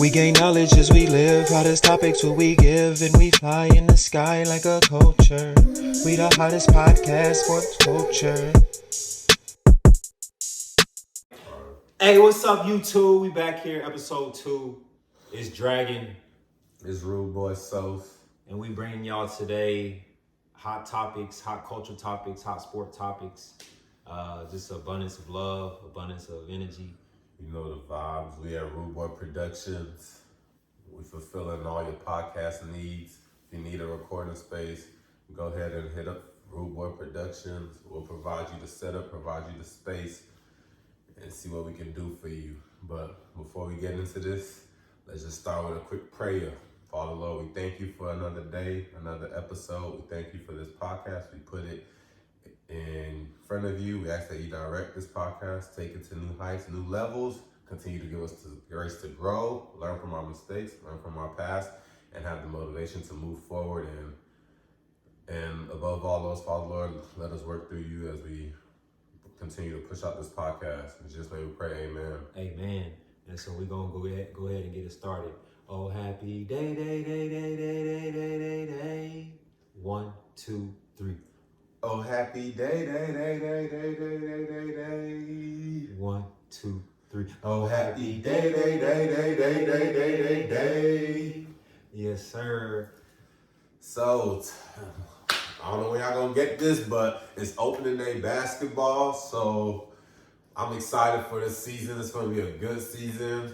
We gain knowledge as we live, hottest topics what we give, and we fly in the sky like a culture. We the hottest podcast, sports culture. Hey, what's up, YouTube? We back here, episode 2. It's Dragon, It's Rude Boy South. and we bringing y'all today hot topics, hot culture topics, hot sport topics. Just abundance of love, abundance of energy. You know the vibes. We at Rude Boy Productions. We fulfilling all your podcast needs. If you need a recording space, go ahead and hit up Rude Boy Productions. We'll provide you the setup, provide you the space, and see what we can do for you. But before we get into this, let's just start with a quick prayer. Father Lord, we thank you for another day, another episode. We thank you for this podcast. We put it in front of you. We ask that you direct this podcast, take it to new heights, new levels, continue to give us the grace to grow, learn from our mistakes, learn from our past, and have the motivation to move forward. And above all those, Father Lord, let us work through you as we continue to push out this podcast. In Jesus' name we pray, amen. Amen. And so we're going to go ahead and get it started. Oh, happy day, day, day, day, day, day, day, day, day. 1, 2, 3. Oh, happy day, day, day, day, day, day, day, day, day. 1, 2, 3. Oh, happy day, day, day, day, day, day, day, day, day. Yes, sir. So, I don't know when y'all gonna get this, but it's opening day basketball, so I'm excited for this season. It's gonna be a good season.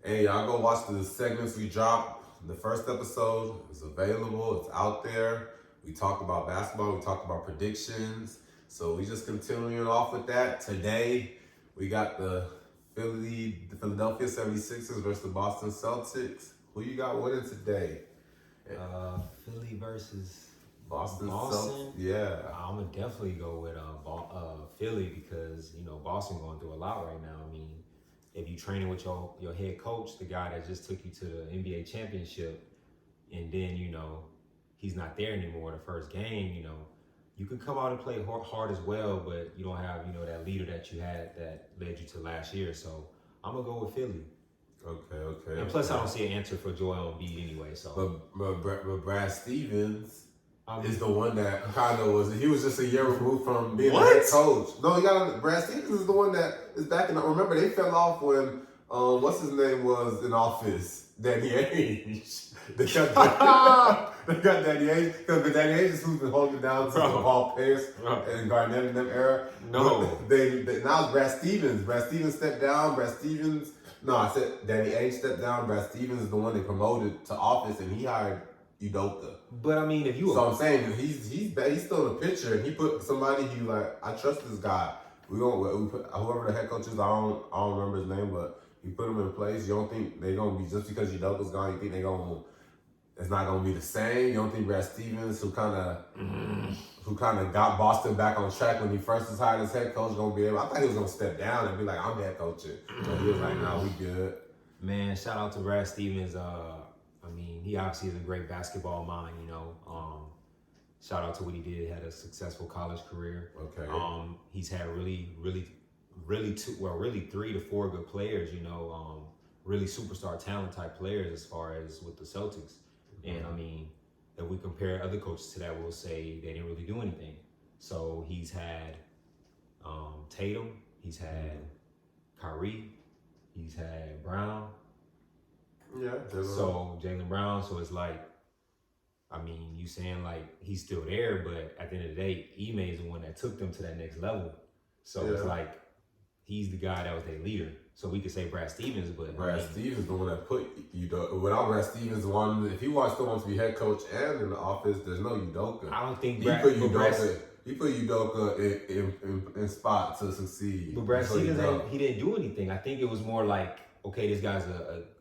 And y'all go watch the segments we dropped. The first episode is available, it's out there. We talked about basketball, we talked about predictions. So we just continuing off with that. Today, we got the Philadelphia 76ers versus the Boston Celtics. Who you got winning today? Philly versus Boston. Yeah, I'm gonna definitely go with Philly because Boston going through a lot right now. I mean, if you training with your head coach, the guy that just took you to the NBA championship, and then he's not there anymore. The first game, you can come out and play hard as well, but you don't have that leader that you had that led you to last year. So I'm gonna go with Philly. Okay. And plus, I don't see an answer for Joel Embiid anyway. So, but Brad Stevens is the one that kind of was. He was just a year removed from being a What? head coach. No, Brad Stevens is the one that is back in. Remember, they fell off when what's his name was in office, Danny Ainge. They got Danny Ainge because Danny Ainge is who's been holding it down since the Paul Pierce and Garnett in them era. No. But now it's Brad Stevens. Brad Stevens stepped down. I said Danny Ainge stepped down. Brad Stevens is the one they promoted to office, and he hired Udoka. But I mean, if you So I'm saying he's still in the picture, and he put somebody he like. I trust this guy. We put whoever the head coach is. I don't remember his name, but he put him in place. You don't think they're gonna be just because Udoka's gone? You think it's not gonna be the same? You don't think Brad Stevens, who kind of got Boston back on track when he first was hired as head coach, gonna be able? I thought he was gonna step down and be like, I'm head coaching. But he was like, nah, we good. Man, shout out to Brad Stevens. I mean, he obviously is a great basketball mind, shout out to what he did. Had a successful college career. Okay. He's had really 3 to 4 good players, really superstar talent type players as far as with the Celtics. And I mean, if we compare other coaches to that, we'll say they didn't really do anything. So he's had Tatum, he's had Kyrie, he's had Brown. Yeah. So Jaylen Brown. So it's like, I mean, you saying like he's still there, but at the end of the day, Ime is the one that took them to that next level. So it's like he's the guy that was their leader. So we could say Brad Stevens, but Brad Stevens the one that put Udoka. Without Brad Stevens, if he still wants to be head coach and in the office, there's no Udoka. I don't think He put Udoka in spot to succeed. But Brad Stevens, he didn't do anything. I think it was more like, okay, this guy's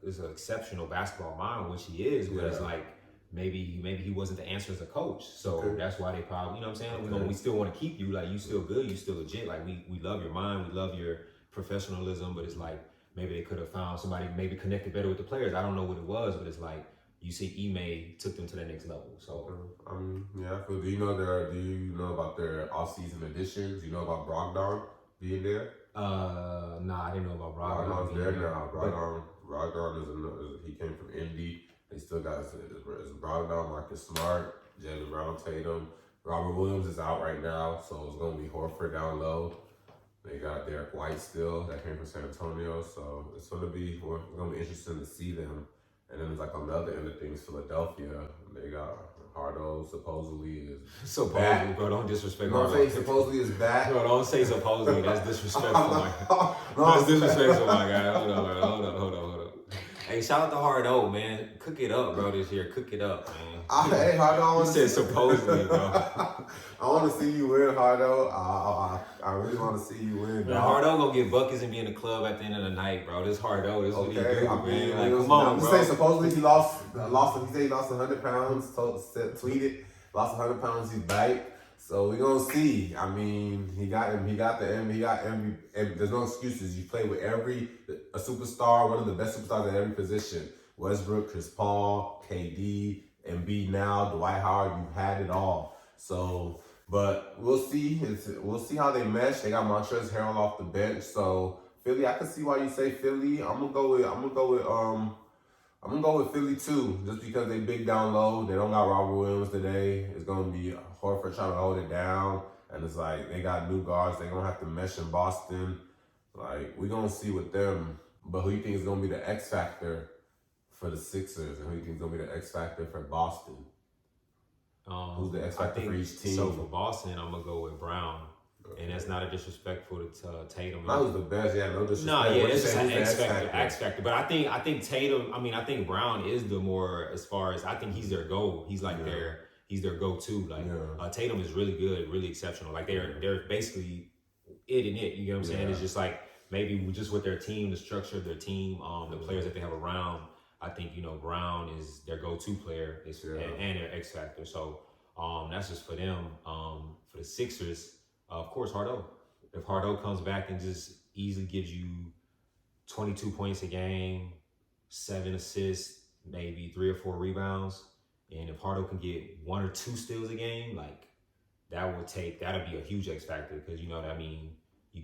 is an exceptional basketball mind, which he is, but it's like maybe he wasn't the answer as a coach. So that's why they probably, what I'm saying? We still want to keep you, like you still good, you still legit. Like we love your mind, we love your professionalism, but it's like maybe they could have found somebody maybe connected better with the players. I don't know what it was, but it's like you see Ime took them to the next level. So yeah, I feel. Do you know about their off-season additions? You know about Brogdon? being there? Nah, I didn't know about Brogdon's being there there. now. Brogdon he came from Indy. They still got his Brogdon, Marcus Smart, Jalen Brown, Tatum. Robert Williams is out right now, so it's gonna be Horford down low. They got Derek White still that came from San Antonio, so it's gonna be interesting to see them. And then it's like on the other end of things, Philadelphia. They got Hardo supposedly is back. Bro, don't disrespect No, I'm saying supposedly is back. Bro, don't say supposedly. That's disrespectful, my guy. No, That's disrespectful, my guy. Hold on. Hey, shout out to Hardo, man. Cook it up, bro, this year. Cook it up, man. Hey, Hardo. You said supposedly, bro. I want to see you win, Hardo. I really want to see you win. Man, Hardo gonna get buckets and be in the club at the end of the night, bro. This Hardo, this is what he do, man. Like, come on, I'm just bro. saying, supposedly he lost. He said he lost 100 pounds. Tweeted, lost 100 pounds. He's back. So we're gonna see. I mean, he got MV. There's no excuses. You play with a superstar, one of the best superstars at every position. Westbrook, Chris Paul, KD, Embiid now, Dwight Howard. You've had it all. So, but we'll see. We'll see how they mesh. They got Montrezl Harrell off the bench. So Philly, I can see why you say Philly. I'm gonna go with Philly too, just because they big down low. They don't got Robert Williams today. It's gonna be Horford trying to hold it down, and it's like they got new guards. They're gonna have to mesh in Boston. Like we're gonna see with them. But who you think is gonna be the X factor for the Sixers, and who you think is gonna be the X factor for Boston? Who's the X factor for each team? So for Boston, I'm gonna go with Brown. And that's not a disrespectful to Tatum. That was the best, no disrespect. No, yeah, it's just an X factor. But I think Tatum. I think Brown is the more, as far as I think he's their goal. He's like he's their go-to. Like Tatum is really good, really exceptional. Like they're basically it and it. You know what I'm saying? It's just like maybe just with their team, the structure of their team, the players that they have around. I think Brown is their go-to player, and their X factor. So that's just for them. For the Sixers. Of course, Hardo. If Hardo comes back and just easily gives you 22 points a game, 7 assists, maybe 3 or 4 rebounds, and if Hardo can get 1 or 2 steals a game, like that'll be a huge X factor because you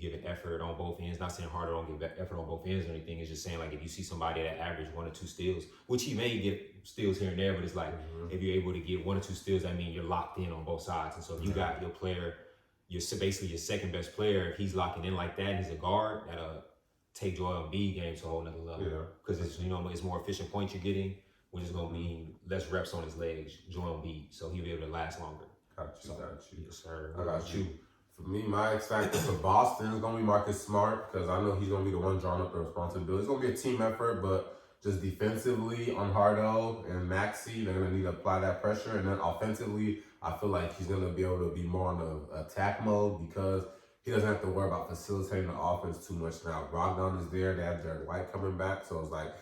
give an effort on both ends. Not saying Hardo don't give effort on both ends or anything. It's just saying like if you see somebody that average 1 or 2 steals, which he may get steals here and there, but it's like if you're able to get 1 or 2 steals, that means you're locked in on both sides. And so if you got your player. You're basically your second best player. If he's locking in like that and he's a guard, that'll take Joel Embiid game to a whole nother level. Because it's more efficient points you're getting, which is gonna mean less reps on his legs. Joel Embiid, so he'll be able to last longer. Got you. Yes, sir. I got you. For me, my X factor for Boston is gonna be Marcus Smart because I know he's gonna be the one drawing up the responsibility. It's gonna be a team effort, but just defensively on Hardo and Maxey, they're gonna need to apply that pressure, and then offensively. I feel like he's going to be able to be more on the attack mode because he doesn't have to worry about facilitating the offense too much now. Brogdon is there. They have Derek White coming back. So it's like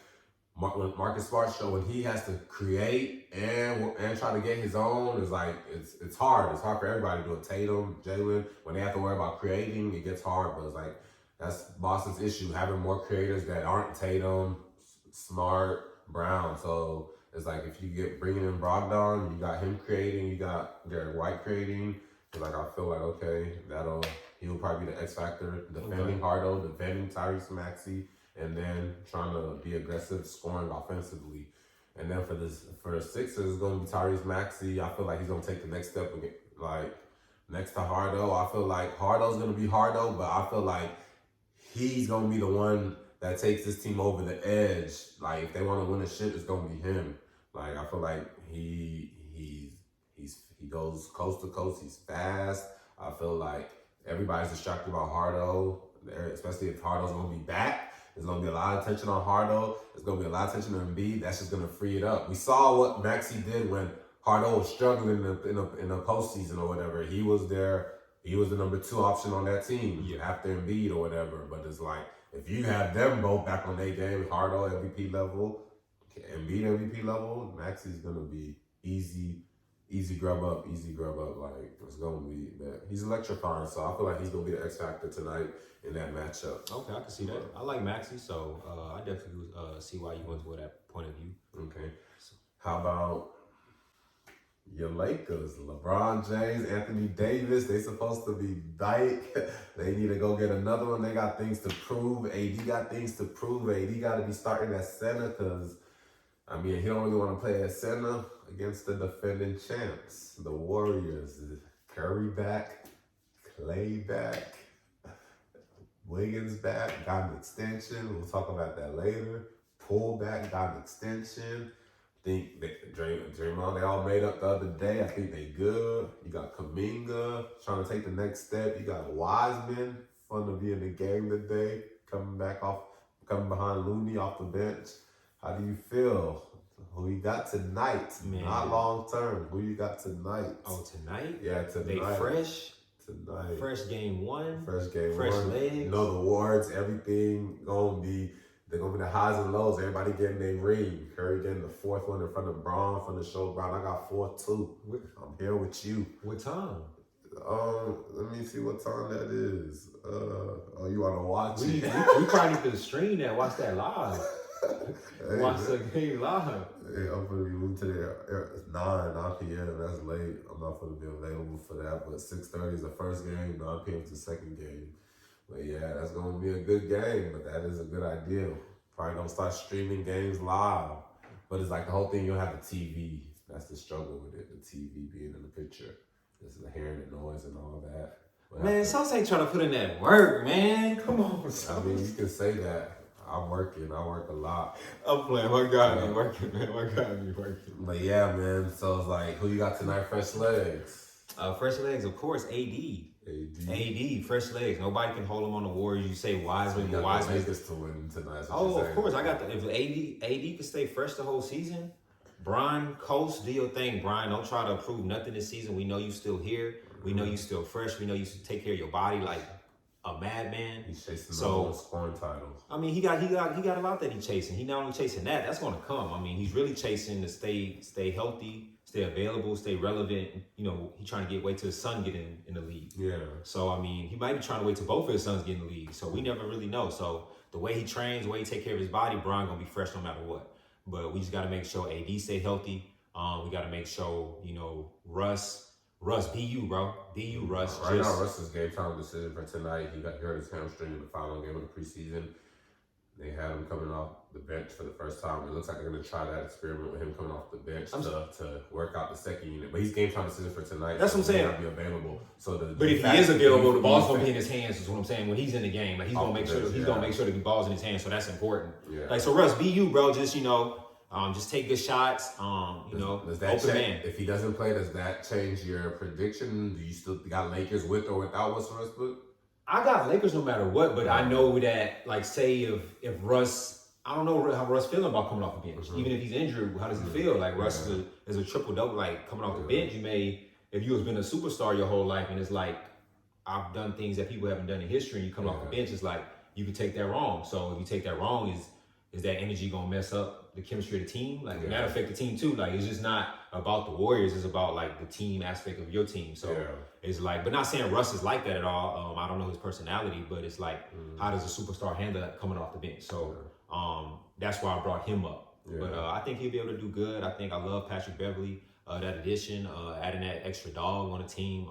when Marcus Smart show when he has to create and try to get his own, it's like it's hard. It's hard for everybody to do it. Tatum, Jalen, when they have to worry about creating, it gets hard. But it's like that's Boston's issue, having more creators that aren't Tatum, Smart, Brown. So it's like if you bringing in Brogdon, you got him creating, you got Derek White creating. It's like I feel like he'll probably be the X factor, defending Hardo, defending Tyrese Maxey, and then trying to be aggressive, scoring offensively. And then for the Sixers, it's gonna be Tyrese Maxey. I feel like he's gonna take the next step, like next to Hardo. I feel like Hardo's gonna be Hardo, but I feel like he's gonna be the one that takes this team over the edge. Like if they want to win a shit, it's gonna be him. Like I feel like he goes coast to coast. He's fast. I feel like everybody's distracted about Hardo, especially if Hardo's gonna be back. There's gonna be a lot of attention on Hardo. There's gonna be a lot of attention on Embiid. That's just gonna free it up. We saw what Maxey did when Hardo was struggling in the postseason or whatever. He was there. He was the number 2 option on that team after Embiid or whatever. But it's like if you have them both back on their game, Hardo MVP level, Embiid MVP level, Maxey's gonna be easy grub up. Like it's gonna be that. He's electrifying, so I feel like he's gonna be the X factor tonight in that matchup. Okay, I can see that. I like Maxey, so I definitely see why you went with that point of view. Okay, how about Your Lakers, LeBron James, Anthony Davis, they supposed to be dyke. They need to go get another one. They got things to prove. AD got things to prove. AD got to be starting at center because, I mean, he don't really want to play at center against the defending champs, the Warriors. Curry back, Clay back, Wiggins back, got an extension. We'll talk about that later. Pull back, got an extension. Think that Draymond, they all made up the other day. I think they good. You got Kuminga trying to take the next step. You got Wiseman, fun to be in the game today, coming behind Looney off the bench. How do you feel? Who you got tonight? Man. Not long term. Who you got tonight? Oh, tonight? Yeah, tonight. They fresh. Tonight. Fresh game one. Fresh game fresh one. legs. You know the awards, everything they're gonna be the highs and lows. Everybody getting their ring. Curry getting the fourth one in front of Braun, from the show Braun. I got 4-2. I'm here with you. What time? Let me see what time that is. You wanna watch We probably need to stream that, watch that live. Watch the game live. Hey, I'm gonna be moving to the 9 p.m. That's late. I'm not gonna be available for that. But 6:30 is the first game, 9 p.m. is the second game. But yeah, that's gonna be a good game. But that is a good idea. Probably gonna start streaming games live. But it's like the whole thing, you'll have the TV. That's the struggle with it. The TV being in the picture. Just the hearing the noise and all that. But Man, Sauce ain't trying to put in that work, man. Come on, Sauce. I mean, you can say that. I'm working. I work a lot. I'm playing. My God, me working, man. My God, me working. But yeah, man. So it's like, who you got tonight? Fresh legs. Fresh legs, of course. AD, fresh legs. Nobody can hold him on the Warriors. You say Wiseman, You got Wiseman. Lakers to win tonight. Of course. I got the. If AD can stay fresh the whole season, Brian, coast, do your thing, Brian. Don't try to prove nothing this season. We know you still here. We know you still fresh. We know you still take care of your body like a madman. He's chasing the scoring title. I mean, he got a lot that he's chasing. He not only chasing that's going to come. I mean, he's really chasing to stay healthy, stay available, stay relevant. You know, he trying to wait till his son get in the league. Yeah. So I mean, he might be trying to wait till both of his sons get in the league. So we never really know. So the way he trains, the way he take care of his body, Brian gonna be fresh no matter what. But we just got to make sure AD stay healthy. We got to make sure Russ, be you, bro. Be you, Russ. Right now, Russ's game time decision for tonight. He hurt his hamstring in the final game of the preseason. They had him coming off the bench for the first time. It looks like they're going to try that experiment with him coming off the bench to work out the second unit. But he's game time decision for tonight. That's what I'm saying. He may not be available. But if he is available, the ball's going to be in his hands. Is what I'm saying. When he's in the game, like he's going to make sure that the ball's in his hands. So that's important. Yeah. Like so, Russ, be you, bro. Just just take good shots. Does that open man. If he doesn't play, does that change your prediction? Do you still got Lakers with or without Russell Westbrook? I got Lakers no matter what, but I know that, like, say if Russ, I don't know how Russ feeling about coming off the bench. Even if he's injured, how does he feel? Like, Russ is a triple-double, like, coming off the bench. If you have been a superstar your whole life, and it's like, I've done things that people haven't done in history, and you come off the bench, it's like, you could take that wrong. So if you take that wrong, is that energy going to mess up the chemistry of the team? Like, that affect the team, too. Like, it's just not about the Warriors. It's about, like, the team aspect of your team. So it's like, but not saying Russ is like that at all. I don't know his personality, but it's like, how does a superstar handle that coming off the bench? So that's why I brought him up. But I think he'll be able to do good. I love Patrick Beverly, that addition, adding that extra dog on the team.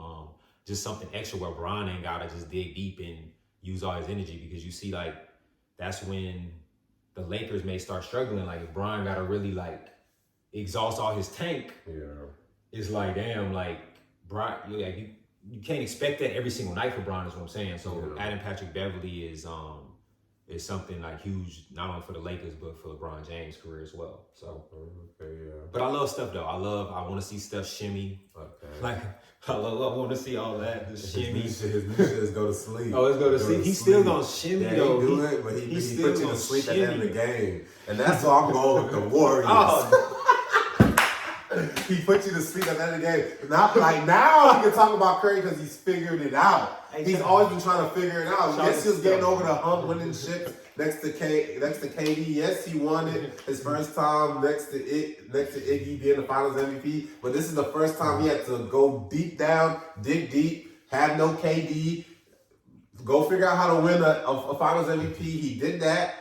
Just something extra where Brian ain't got to just dig deep and use all his energy, because you see, like, that's when the Lakers may start struggling. Like, if Brian got to really, like, exhaust all his tank, it's like, damn, like, Brian, you can't expect that every single night for Brian, is what I'm saying. So adding Patrick Beverly is something, like, huge, not only for the Lakers, but for LeBron James' career as well. So, but I love Steph, though. I want to see Steph shimmy. Like, I want to see all that. The shimmy. His new shit is go to sleep. Oh, it's go to sleep. He's still going to shimmy, though. He do it, but he still put you gonna to sleep shimmy. at the end of the game. And that's why I'm going with the Warriors. He put you to sleep at the end of the game. Now we can talk about Curry because he's figured it out. He's always been trying to figure it out. Yes, he was getting over the hump, winning shit next to KD. Yes, he won it his first time next to Iggy being the Finals MVP. But this is the first time he had to go deep down, dig deep, have no KD, go figure out how to win a Finals MVP. He did that,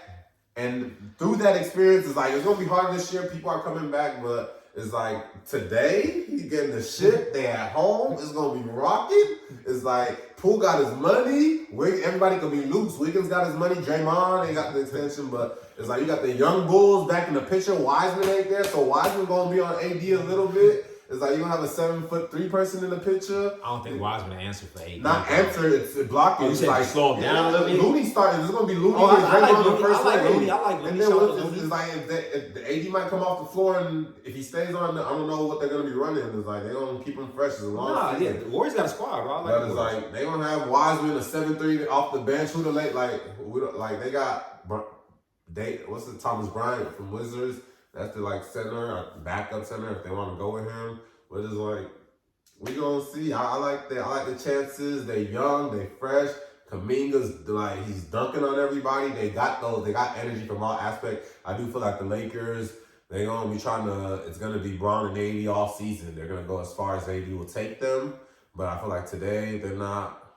and through that experience, it's like it's gonna be hard this year. People are coming back, but It's like today he getting the shit. They at home. It's gonna be rocking. It's like Poole got his money. Everybody gonna be loose. Wiggins got his money. Draymond ain't got the extension, but it's like you got the young Bulls back in the picture. Wiseman ain't there, so Wiseman gonna be on AD a little bit. It's like you're gonna have a 7'3" person in the picture. I don't think Wiseman answer for AD. Not answer, it's blocking. You it's said like slow him down a little bit. Looney starting. It's gonna be Looney. Oh, I like on the Looney. first I like leg. Looney. I like Looney. And then Shout out what to it's Looney. like if the AD might come off the floor and if he stays on, I don't know what they're gonna be running. It's like they're gonna keep him fresh as long as yeah, the Warriors got a squad, bro. I like but the it's Warriors. like they gonna have Wiseman a 7'3" off the bench. Who the late they got what's the Thomas Bryant from Wizards? That's the like center, backup center if they want to go with him. But it's like we gonna see. I like the chances. They young, they fresh. Kaminga's like he's dunking on everybody. They got energy from all aspects. I do feel like the Lakers, they're gonna be it's gonna be Bron and AD all season. They're gonna go as far as AD will take them. But I feel like today they're not.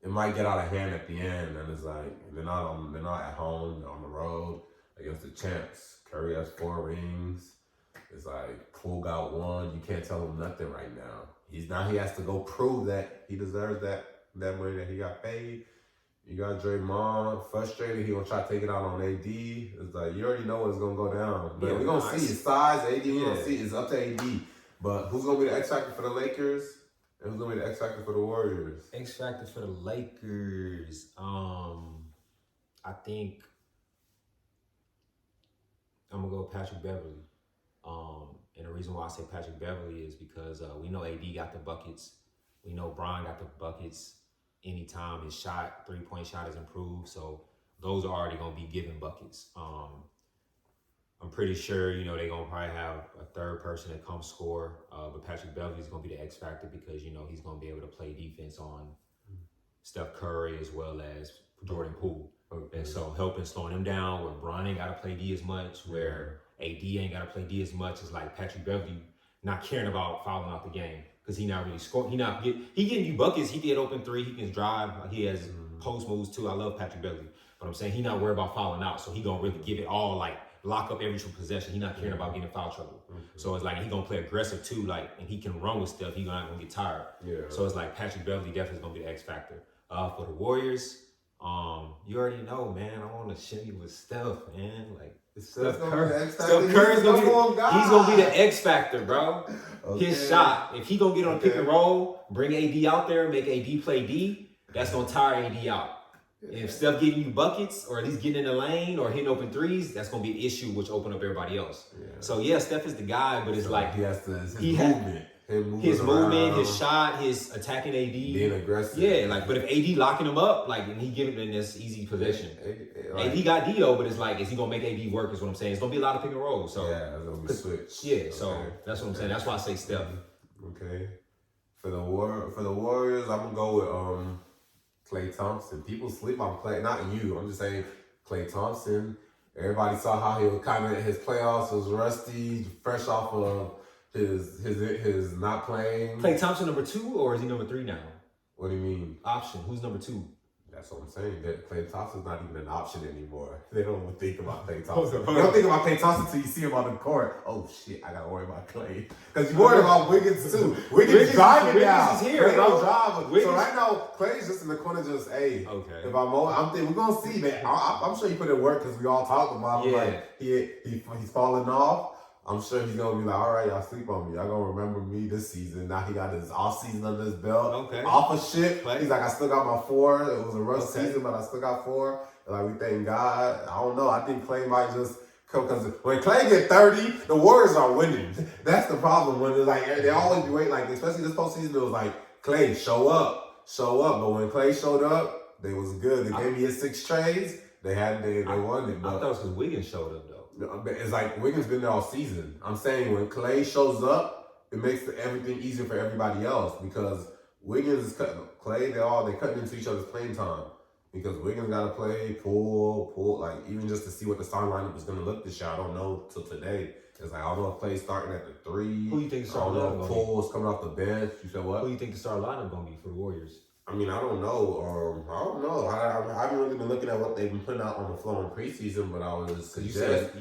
It might get out of hand at the end, and it's like they're not at home. They're on the road against the champs. Curry has 4 rings. It's like Poole got 1. You can't tell him nothing right now. He has to go prove that he deserves that money that he got paid. You got Draymond frustrated. He gonna try to take it out on AD. It's like you already know what's gonna go down. But we're gonna see his size. AD, we're gonna see. It's up to AD. But who's gonna be the X factor for the Lakers? And who's gonna be the X factor for the Warriors? X factor for the Lakers. I think I'm gonna go with Patrick Beverly. And the reason why I say Patrick Beverly is because we know AD got the buckets. We know Bron got the buckets. Anytime his 3-point shot is improved, so those are already gonna be given buckets. I'm pretty sure they're gonna probably have a third person that comes score, but Patrick Beverly is gonna be the X factor because he's gonna be able to play defense on Steph Curry as well as Jordan Poole. Okay. And so helping slowing him down where Bron ain't gotta play D as much, where AD ain't gotta play D as much, is like Patrick Beverly not caring about fouling out the game because he not really scoring. He getting you buckets. He did open 3. He can drive. He has post moves too. I love Patrick Beverly, but I'm saying he not worried about fouling out, so he gonna really give it all, like lock up every possession. He not caring about getting foul trouble. So it's like he gonna play aggressive too, like, and he can run with stuff. He not gonna get tired. Yeah. So it's like Patrick Beverly definitely gonna be the X factor. For the Warriors, you already know, man. I want to shimmy with Steph, man. Like Steph Curry's gonna he's gonna be the X factor, bro. Okay. His shot, if he gonna get on a pick and roll, bring AD out there, make AD play D, that's gonna tire AD out. Yeah. If Steph getting you buckets, or at least getting in the lane, or hitting open threes, that's gonna be an issue, which open up everybody else. Yeah. So yeah, Steph is the guy, but it's so like his movement, his shot, his attacking AD, being aggressive. Yeah, like, but if AD locking him up, like, and he giving him this easy possession. AD got Dio, but it's like, is he gonna make AD work? Is what I'm saying. It's gonna be a lot of pick and roll. So yeah, it's gonna be switch. Yeah, so that's what I'm saying. That's why I say Steph. Okay, for the Warriors, I'm gonna go with Klay Thompson. People sleep on Klay, not you. I'm just saying Klay Thompson. Everybody saw how he was his playoffs was rusty, fresh off of his not playing. Klay Thompson number 2, or is he number 3 now? What do you mean? Option. Who's number 2? That's what I'm saying. That Klay Thompson's not even an option anymore. They don't even think about Klay Thompson. You don't think about Klay Thompson until you see him on the court. Oh shit, I gotta worry about Klay. Because you're worried about Wiggins too. Wiggins driving now. Wiggins is here, bro. So right now, Klay's just in the corner, just hey. Okay. If I'm thinking we're gonna see, man. I'm sure he put in work because we all talked about him. Yeah. Like he's falling off. I'm sure he's gonna be like, all right, y'all sleep on me. Y'all gonna remember me this season. Now he got his off season under his belt. Okay. Off of shit. He's like, I still got my 4. It was a rough season, but I still got 4. And like, we thank God. I don't know. I think Klay might just come, because when Klay get 30, the Warriors are winning. That's the problem. When like they always be waiting, like especially this postseason, it was like, Klay, show up. But when Klay showed up, they was good. They gave me his 6 trades. They won it. But I thought it was because Wiggins showed up though. It's like Wiggins been there all season. I'm saying when Klay shows up, it makes everything easier for everybody else, because Wiggins is cutting Klay. They're cutting into each other's playing time, because Wiggins got to play Poole. Like, even just to see what the starting lineup is going to look this year, I don't know till today. It's like, I don't know if Klay's starting at the 3. Who you think the starting lineup? Poole's coming off the bench. You said what? Who you think the starting lineup going to be for the Warriors? I mean, I don't know. I haven't really been looking at what they've been putting out on the floor in preseason, but I would suggest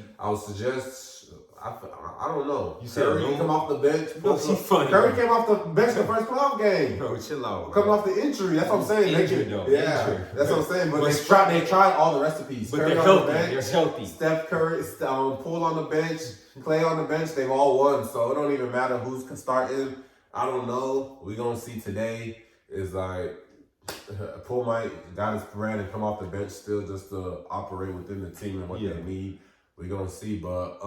I don't know. You said Curry no? come off the bench. No, she's funny. Curry came off the bench the first playoff game. Bro, chill out. Coming off the injury. That's what I'm saying. Injured, though. Yeah, Injured. that's what I'm saying. But But they tried all the recipes. But Curry they're on healthy. the bench, They're healthy. Steph Curry, Poole on the bench, Clay on the bench. They've all won, so it don't even matter who's starting. I don't know. We're gonna see today. Is like Poole might got his brand and come off the bench still just to operate within the team and what they need. We're gonna see, but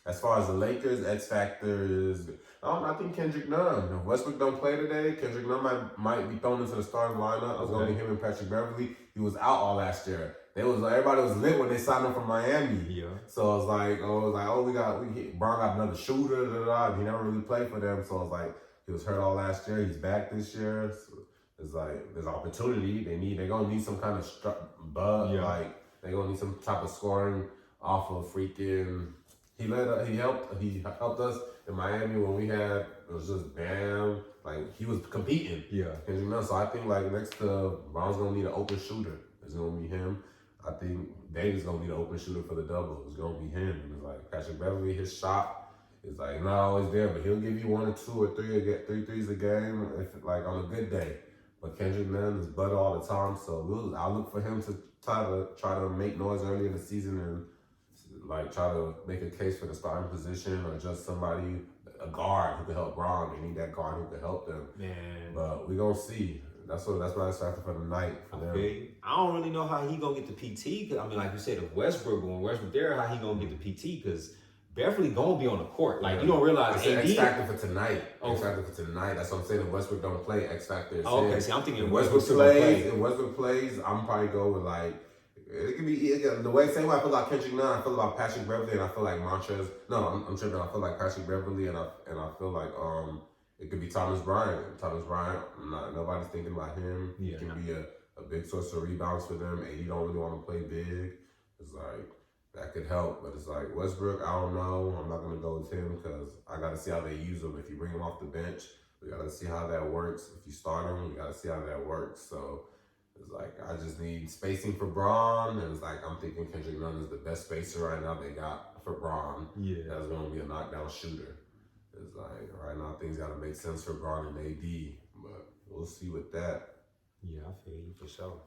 as far as the Lakers, X factor is I think Kendrick Nunn. If Westbrook don't play today, Kendrick Nunn might be thrown into the starting lineup. It's gonna be him and Patrick Beverly. He was out all last year. Everybody was lit when they signed him from Miami. Yeah. So I was like, Brown got another shooter, and he never really played for them. So I was like, he was hurt all last year. He's back this year. So it's like there's opportunity. They're gonna need some kind of bug. Yeah. Like they're gonna need some type of scoring off of freaking. He helped us in Miami when it was just Bam. Like he was competing. Yeah. So I think like next to Brown's gonna need an open shooter. It's gonna be him. I think Davis gonna need an open shooter for the double. It's gonna be him. And it's like Patrick Beverly, his shot is like not always there, but he'll give you 1 or 2 or 3 threes a game if like on a good day. But Kendrick Nunn is butter all the time, so I'll look for him to try to make noise early in the season and like try to make a case for the starting position or just somebody, a guard who can help Braun. They need that guard who can help them. Man. But we gonna see. That's what I started for the night for them. Okay. I don't really know how he gonna get the PT. Cause I mean, like you said, if Westbrook there, how he gonna get the PT? Because Beverly gonna be on the court. Like you don't realize. It's X factor for tonight. Oh. X factor for tonight. That's what I'm saying. If Westbrook don't play, X factor is okay. in. See, I'm thinking If Westbrook plays, I'm probably go with like. It could be the same way I feel like Kendrick Nunn. I feel about Patrick Beverly, and I feel like Montrez. No, I'm tripping. I feel like Patrick Beverly, and I feel like it could be Thomas Bryant. Nobody's thinking about him. Yeah, he can be a big source of rebounds for them. AD don't really want to play big. It's like that could help, but it's like Westbrook. I don't know. I'm not gonna go with him because I gotta see how they use him. If you bring him off the bench, we gotta see how that works. If you start him, we gotta see how that works. So. It's like, I just need spacing for Braun, and it's like, I'm thinking Kendrick Nunn is the best spacer right now they got for Braun. Yeah. That's going to be a knockdown shooter. It's like, right now, things got to make sense for Braun and AD, but we'll see with that. Yeah, I feel you for sure.